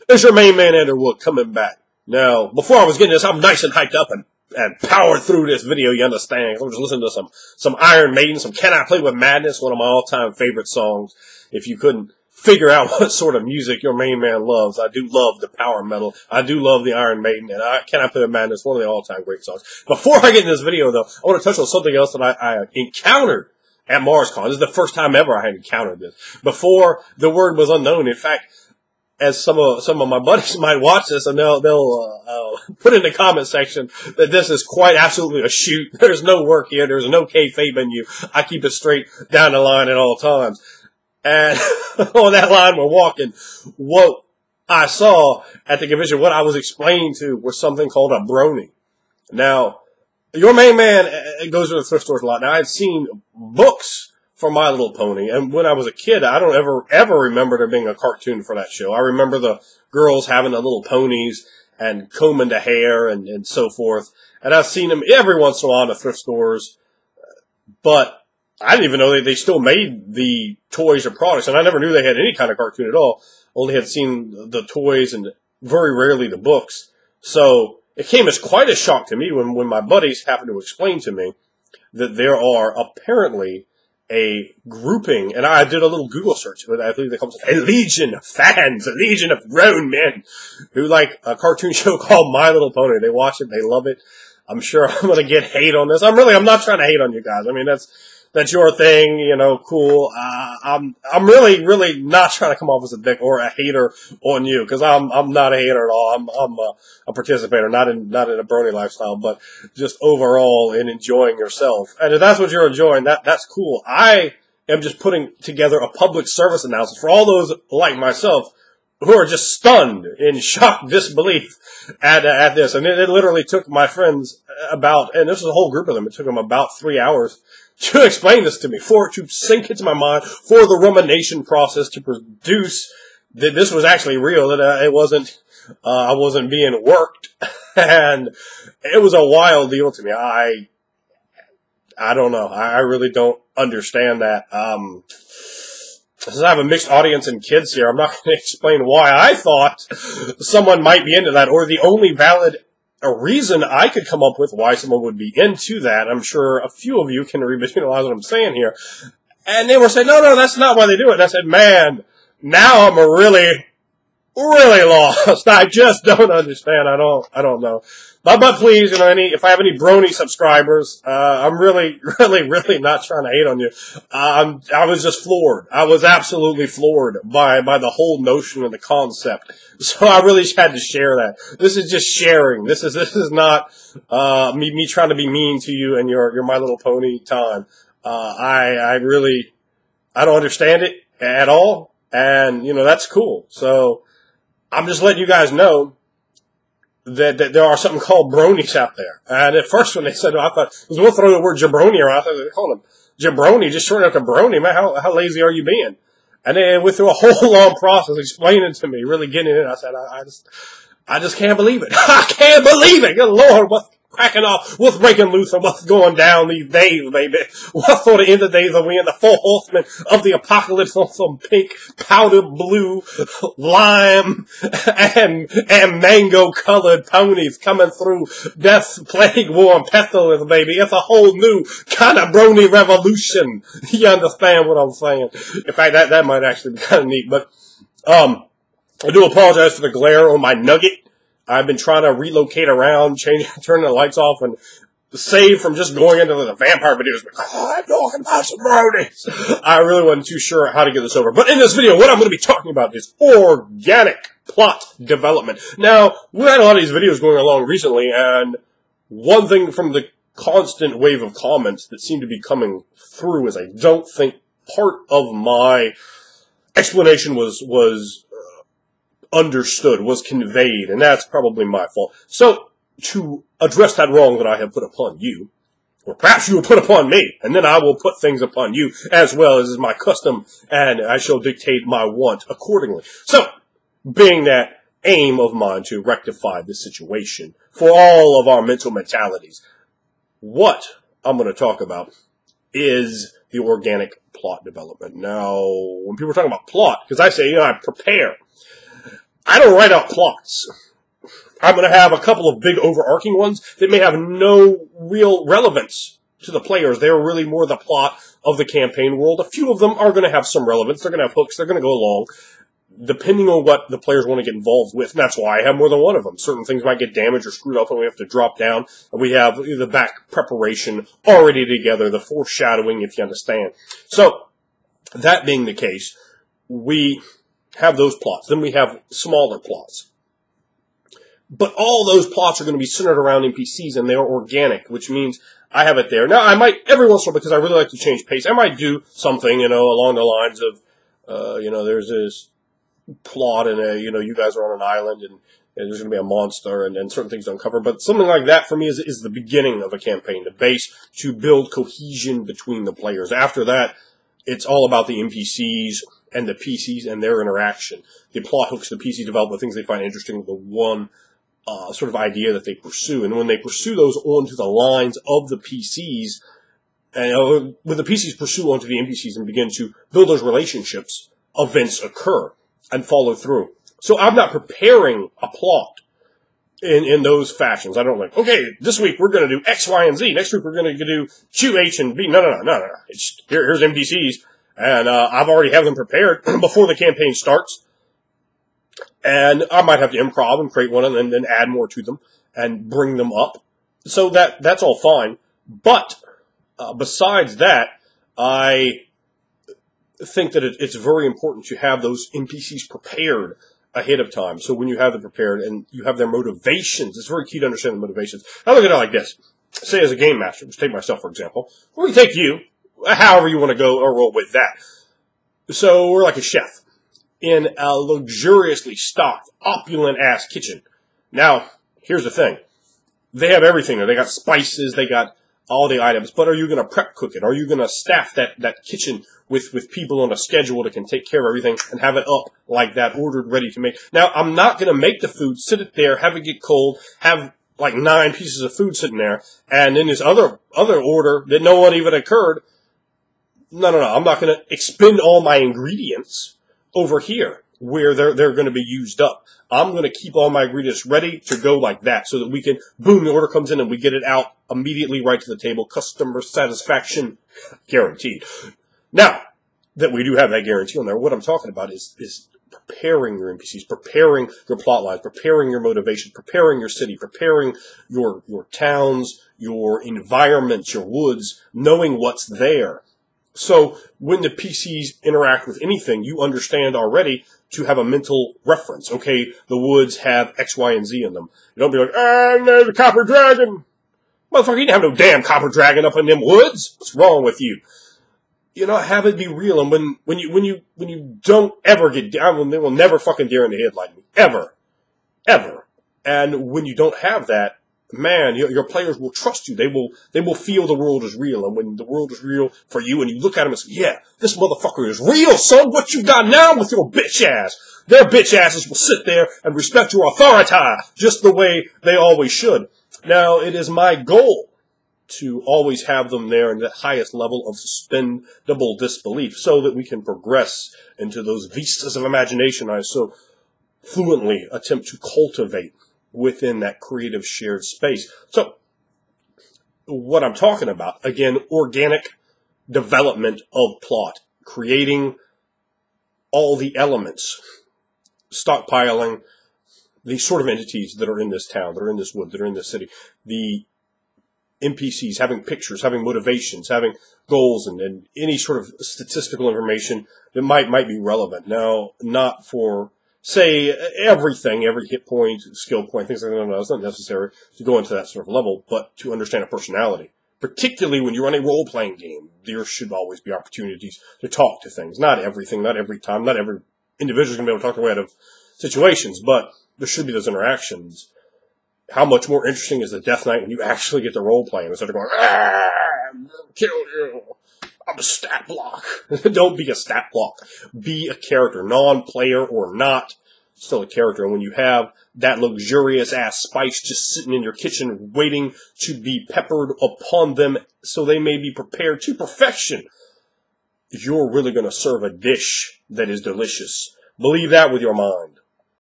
It's your main man, Underwood, coming back. Now, before I was getting this, I'm nice and hyped up and powered through this video, you understand. I'm just listening to some Iron Maiden, some Can I Play With Madness, one of my all-time favorite songs. If you couldn't figure out what sort of music your main man loves, I do love the power metal. I do love the Iron Maiden, and Can I Play With Madness, one of the all-time great songs. Before I get into this video, though, I want to touch on something else that I encountered at MarsCon. This is the first time ever I had encountered this. Before, the word was unknown. In fact, as some of my buddies might watch this, and they'll put in the comment section that this is quite absolutely a shoot. There's no work here. There's no kayfabe in you. I keep it straight down the line at all times. And on that line, we're walking. What I saw at the convention, what I was explained to, was something called a brony. Now, your main man goes to the thrift stores a lot. Now, I had seen books for My Little Pony, and when I was a kid, I don't ever remember there being a cartoon for that show. I remember the girls having the little ponies and combing the hair and so forth, and I've seen them every once in a while in the thrift stores, but I didn't even know they still made the toys or products, and I never knew they had any kind of cartoon at all. Only had seen the toys and very rarely the books. So it came as quite a shock to me when my buddies happened to explain to me that there are apparently a grouping, and I did a little Google search, but I believe they call it a legion of fans, a legion of grown men who like a cartoon show called My Little Pony. They watch it, they love it. I'm sure I'm going to get hate on this. I'm not trying to hate on you guys. I mean, that's your thing, you know, cool. I'm really not trying to come off as a dick or a hater on you, because I'm not a hater at all. I'm a participator, not in a brony lifestyle, but just overall in enjoying yourself. And if that's what you're enjoying, that's cool. I am just putting together a public service announcement for all those like myself who are just stunned in shocked disbelief at this. And it literally took my friends and this was a whole group of them, it took them about 3 hours to explain this to me, for it to sink into my mind, for the rumination process to produce that this was actually real, that it wasn't, I wasn't being worked. And it was a wild deal to me. I don't know. I really don't understand that. Since I have a mixed audience and kids here, I'm not going to explain why I thought someone might be into that, or the only valid reason I could come up with why someone would be into that. I'm sure a few of you can revisualize what I'm saying here. And they were saying, no, that's not why they do it. And I said, man, now I'm really lost. I just don't understand. I don't know. But please, you know, if I have any brony subscribers, I'm really not trying to hate on you. I was just floored. I was absolutely floored by the whole notion and the concept. So I really just had to share that. This is just sharing. This is not, me trying to be mean to you and your My Little Pony time. I don't understand it at all. And, you know, that's cool. So I'm just letting you guys know that there are something called bronies out there. And at first when they said, I thought, I was going to throw the word jabroni around. I thought they called him jabroni, just shorten up to brony. Man, how lazy are you being? And they went through a whole long process explaining it to me, really getting it in. I said, I just can't believe it. I can't believe it. Good Lord, what's cracking off? What's breaking loose and what's going down these days, baby? What sort of end of days are we in? The full horsemen of the apocalypse on some pink, powder blue, lime, and mango colored ponies coming through death, plague, war, and pestilence, baby. It's a whole new kind of brony revolution. You understand what I'm saying? In fact, that might actually be kind of neat, but, I do apologize for the glare on my nugget. I've been trying to relocate around, turning the lights off, and save from just going into the vampire videos. I'm talking about some bronies. I really wasn't too sure how to get this over. But in this video, what I'm going to be talking about is organic plot development. Now, we had a lot of these videos going along recently, and one thing from the constant wave of comments that seemed to be coming through is I don't think part of my explanation was understood, was conveyed, and that's probably my fault. So, to address that wrong that I have put upon you, or perhaps you will put upon me, and then I will put things upon you, as well as is my custom, and I shall dictate my want accordingly. So, being that aim of mine to rectify this situation for all of our mental mentalities, what I'm going to talk about is the organic plot development. Now, when people are talking about plot, because I say, I prepare, I don't write out plots. I'm going to have a couple of big overarching ones that may have no real relevance to the players. They're really more the plot of the campaign world. A few of them are going to have some relevance. They're going to have hooks. They're going to go along, depending on what the players want to get involved with. And that's why I have more than one of them. Certain things might get damaged or screwed up and we have to drop down. And we have the back preparation already together, the foreshadowing, if you understand. So, that being the case, we have those plots. Then we have smaller plots. But all those plots are going to be centered around NPCs, and they're organic, which means I have it there. Now, I might, every once in a while, because I really like to change pace, I might do something, along the lines of, there's this plot and, you guys are on an island and there's going to be a monster and certain things to uncover. But something like that for me is the beginning of a campaign, the base to build cohesion between the players. After that, it's all about the NPCs and the PCs and their interaction. The plot hooks the PC develop the things they find interesting, the one sort of idea that they pursue. And when they pursue those onto the lines of the PCs, and when the PCs pursue onto the NPCs and begin to build those relationships, events occur and follow through. So I'm not preparing a plot in those fashions. I don't like, okay, this week we're going to do X, Y, and Z. Next week we're going to do Q, H, and B. No. It's, here's NPCs, and I've already have them prepared before the campaign starts. And I might have to improv and create one and then add more to them and bring them up. So that's all fine. But besides that, I think that it's very important to have those NPCs prepared ahead of time. So when you have them prepared and you have their motivations, it's very key to understand the motivations. I look at it like this. Say as a game master, just take myself for example, or we take you, however you want to go or roll with that. So we're like a chef in a luxuriously stocked, opulent-ass kitchen. Now, here's the thing. They have everything there. They got spices, they got all the items, but are you going to prep cook it? Are you going to staff that kitchen with people on a schedule that can take care of everything and have it up like that, ordered, ready to make? Now, I'm not going to make the food, sit it there, have it get cold, have like 9 pieces of food sitting there, and in this other order that no one even occurred. No. I'm not going to expend all my ingredients over here where they're going to be used up. I'm going to keep all my ingredients ready to go like that so that we can, boom, the order comes in and we get it out immediately right to the table. Customer satisfaction guaranteed. Now that we do have that guarantee on there, what I'm talking about is preparing your NPCs, preparing your plot lines, preparing your motivation, preparing your city, preparing your towns, your environments, your woods, knowing what's there. So when the PCs interact with anything, you understand already to have a mental reference. Okay, the woods have X, Y, and Z in them. You don't be like, there's a copper dragon. Motherfucker, you didn't have no damn copper dragon up in them woods. What's wrong with you? Have it be real. And when you don't ever get down, they will never fucking dare in the head like me. Ever. And when you don't have that, man, your players will trust you. They will feel the world is real. And when the world is real for you and you look at them and say, yeah, this motherfucker is real, son. What you got now with your bitch ass? Their bitch asses will sit there and respect your authority just the way they always should. Now, it is my goal to always have them there in the highest level of suspendable disbelief so that we can progress into those vistas of imagination I so fluently attempt to cultivate within that creative shared space. So, what I'm talking about, again, organic development of plot, creating all the elements, stockpiling the sort of entities that are in this town, that are in this wood, that are in this city, the NPCs, having pictures, having motivations, having goals, and any sort of statistical information that might be relevant. Now, not for, say, everything, every hit point, skill point, things like that. No, it's not necessary to go into that sort of level, but to understand a personality. Particularly when you run a role-playing game, there should always be opportunities to talk to things. Not everything, not every time, not every individual is going to be able to talk their way out of situations, but there should be those interactions. How much more interesting is the Death Knight when you actually get the role-playing instead of going, I'm gonna kill you. I'm a stat block. Don't be a stat block. Be a character, non-player or not, still a character. And when you have that luxurious-ass spice just sitting in your kitchen waiting to be peppered upon them so they may be prepared to perfection, you're really going to serve a dish that is delicious. Believe that with your mind.